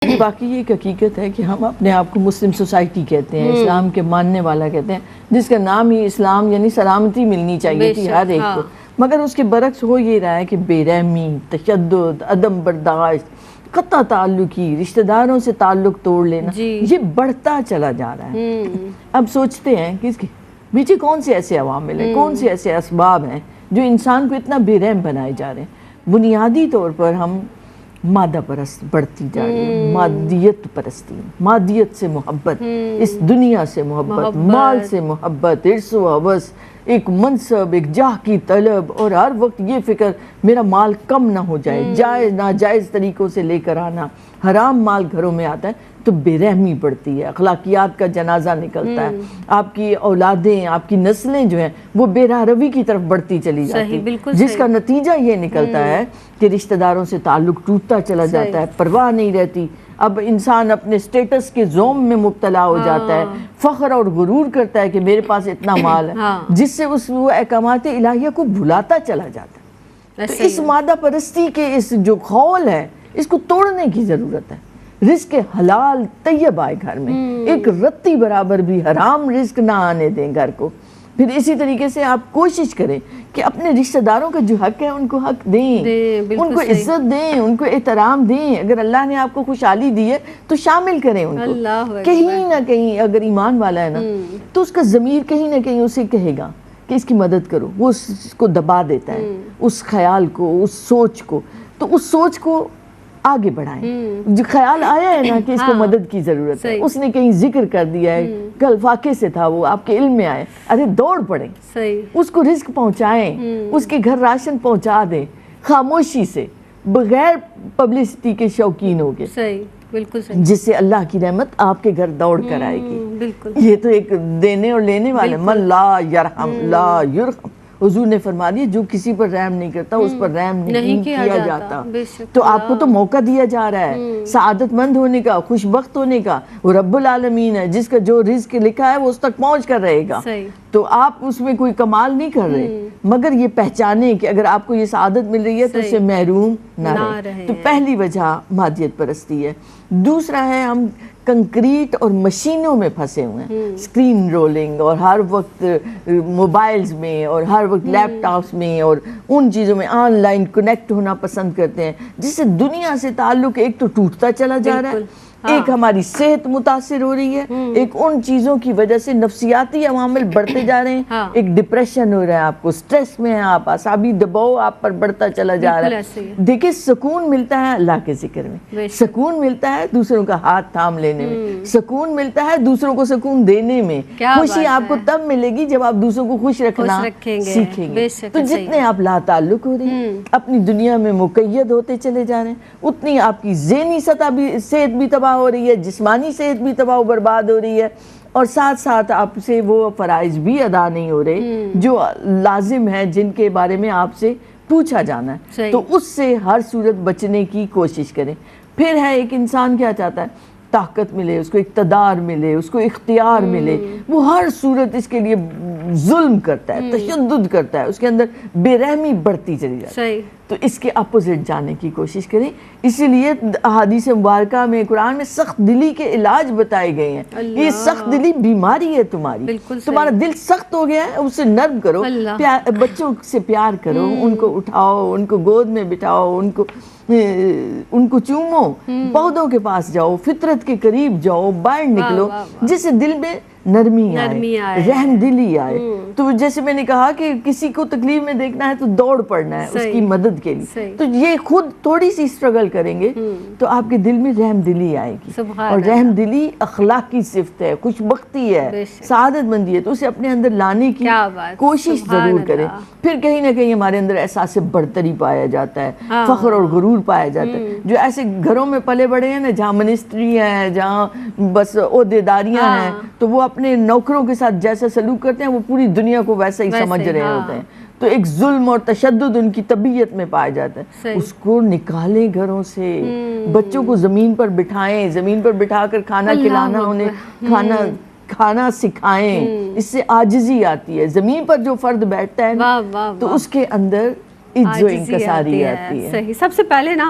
باقی یہ ایک حقیقت ہے کہ ہم اپنے آپ کو مسلم سوسائٹی کہتے ہیں، اسلام کے ماننے والا کہتے ہیں، جس کا نام ہی اسلام یعنی سلامتی ملنی چاہیے تھی ہر ایک کو، مگر اس کے برعکس ہو یہ رہا ہے کہ بے رحمی، تشدد، عدم برداشت، قطع تعلقی، رشتہ داروں سے تعلق توڑ لینا، یہ بڑھتا چلا جا رہا ہے۔ اب سوچتے ہیں کہ اس کے پیچھے کون سے ایسے عوامل ہیں، کون سے ایسے اسباب ہیں جو انسان کو اتنا بے رحم بنائے جا رہے ہیں۔ بنیادی طور پر ہم مادہ پرست بڑھتی جا رہی ہے، مادیت پرستی، مادیت سے محبت، اس دنیا سے محبت، مال سے محبت، عرص و حوث، ایک منصب، ایک جاہ کی طلب، اور ہر وقت یہ فکر میرا مال کم نہ ہو جائے، جائز ناجائز طریقوں سے لے کر آنا، حرام مال گھروں میں آتا ہے تو بے رحمی بڑھتی ہے، اخلاقیات کا جنازہ نکلتا ہے، آپ کی اولادیں، آپ کی نسلیں جو ہیں وہ بے راہ روی کی طرف بڑھتی چلی جاتی ہے، جس کا نتیجہ یہ نکلتا ہے کہ رشتہ داروں سے تعلق ٹوٹتا چلا جاتا ہے، پرواہ نہیں رہتی، اب انسان اپنے سٹیٹس کے زوم میں مبتلا ہو جاتا ہے، فخر اور غرور کرتا ہے کہ میرے پاس اتنا مال ہے، جس سے وہ احکامات الہیہ کو بھلاتا چلا جاتا ہے۔ تو اس مادہ پرستی کے اس جو خول ہے اس کو توڑنے کی ضرورت ہے۔ رزق حلال طیب آئے گھر میں، ایک رتی برابر بھی حرام رزق نہ آنے دیں گھر کو۔ پھر اسی طریقے سے آپ کوشش کریں کہ اپنے رشتہ داروں کا جو حق ہے ان کو حق دیں، ان کو عزت دیں، ان کو احترام دیں۔ اگر اللہ نے آپ کو خوشحالی دی ہے تو شامل کریں ان کو۔ کہیں نہ کہیں اگر ایمان والا ہے نا تو اس کا ضمیر کہیں نہ کہیں اسے کہے گا کہ اس کی مدد کرو، وہ اس کو دبا دیتا ہے، اس خیال کو، اس سوچ کو، تو اس سوچ کو آگے بڑھائیں۔ جو خیال آیا ہے نا کہ اس کو مدد کی ضرورت ہے، اس نے کہیں ذکر کر دیا ہے، کل فاقے سے تھا، وہ آپ کے علم میں آئے، ارے دوڑ پڑیں، اس کو رزق پہنچائیں، اس کے گھر راشن پہنچا دیں، خاموشی سے، بغیر پبلسٹی کے شوقین ہو گئے، جس سے اللہ کی رحمت آپ کے گھر دوڑ کر آئے گی۔ یہ تو ایک دینے اور لینے والے، من لا یرحم لا یرحم، حضور نے فرما دیا جو کسی پر رحم نہیں کرتا اس پر رحم نہیں کیا جاتا۔ تو آپ کو تو موقع دیا جا رہا ہے سعادت مند ہونے کا، خوش بخت ہونے کا۔ وہ رب العالمین ہے جس کا جو رزق لکھا ہے وہ اس تک پہنچ کر رہے گا، تو آپ اس میں کوئی کمال نہیں کر رہے، مگر یہ پہچانیں کہ اگر آپ کو یہ سعادت مل رہی ہے تو اس سے محروم نہ رہے۔ تو پہلی وجہ مادیت پرستی ہے۔ دوسرا ہے ہم کنکریٹ اور مشینوں میں پھنسے ہوئے ہیں، اسکرین رولنگ، اور ہر وقت موبائلز میں اور ہر وقت لیپ ٹاپس میں اور ان چیزوں میں آن لائن کنیکٹ ہونا پسند کرتے ہیں، جس سے دنیا سے تعلق ایک تو ٹوٹتا چلا جا رہا ہے، ایک ہماری صحت متاثر ہو رہی ہے، ایک ان چیزوں کی وجہ سے نفسیاتی عوامل بڑھتے جا رہے ہیں، ایک ڈپریشن ہو رہا ہے، آپ کو سٹریس میں ہیں، آپ اعصابی دباؤ آپ پر بڑھتا چلا جا رہا ہے۔ دیکھیں سکون ملتا ہے اللہ کے ذکر میں، سکون ملتا ہے دوسروں کا ہاتھ تھام لینے میں، سکون ملتا ہے دوسروں کو سکون دینے میں۔ خوشی آپ کو تب ملے گی جب آپ دوسروں کو خوش رکھنا سیکھیں گے۔ تو جتنے آپ لا تعلق ہو رہے ہیں، اپنی دنیا میں مقید ہوتے چلے جا رہے ہیں، اتنی آپ کی ذہنی سطح بھی، صحت بھی تباہ ہو رہی ہے، جسمانی صحت بھی تباہ و برباد ہو رہی ہے، اور ساتھ ساتھ آپ سے وہ فرائض بھی ادا نہیں ہو رہے جو لازم ہیں، جن کے بارے میں آپ سے پوچھا جانا ہے۔ تو اس سے ہر صورت بچنے کی کوشش کریں۔ پھر ہے ایک انسان کیا چاہتا ہے، طاقت ملے اس کو، اقتدار ملے اس کو، اختیار ملے، وہ ہر صورت اس کے لیے ظلم کرتا ہے، تشدد کرتا ہے، اس کے اندر بے رحمی بڑھتی چلی جاتی ہے۔ تو اس کے اپوزٹ جانے کی کوشش کریں۔ اسی لیے احادیث مبارکہ میں، قرآن میں سخت دلی کے علاج بتائے گئے ہیں۔ یہ سخت دلی بیماری ہے تمہاری، تمہارا دل سخت ہو گیا ہے، اسے نرم کرو، بچوں سے پیار کرو، ان کو اٹھاؤ، ان کو گود میں بٹھاؤ، ان کو چومو، پودوں کے پاس جاؤ، فطرت کے قریب جاؤ، باہر نکلو، جس سے دل میں نرمی آئے، رحم دلی آئے۔ تو جیسے میں نے کہا کہ کسی کو تکلیف میں دیکھنا ہے تو دوڑ پڑنا ہے اس کی مدد کے لیے، تو یہ خود تھوڑی سی اسٹرگل کریں گے تو آپ کے دل میں رحم دلی آئے گی، اور رحم دلی اخلاقی صفت ہے، خوش بختی ہے، سعادت مندی ہے، تو اسے اپنے اندر لانے کی کوشش ضرور کریں۔ پھر کہیں نہ کہیں ہمارے اندر احساس برتری پایا جاتا ہے، فخر اور غرور پایا جاتا ہے۔ جو ایسے گھروں میں پلے بڑے ہیں نا جہاں منسٹری ہے، جہاں بس عہدیداریاں ہیں، تو وہ اپنے نوکروں کے ساتھ جیسا سلوک کرتے ہیں وہ پوری دنیا کو ویسا ہی سمجھ رہے ہوتے ہیں، تو ایک ظلم اور تشدد ان کی طبیعت میں پایا جاتا ہے۔ اس کو نکالیں گھروں سے، بچوں کو زمین پر بٹھائیں، زمین پر بٹھا کر کھانا کھلانا، انہیں کھانا سکھائیں، اس سے عاجزی آتی ہے۔ زمین پر جو فرد بیٹھتا ہے تو اس کے اندر عجز و انکساری آتی ہے۔ صحیح، سب سے پہلے نا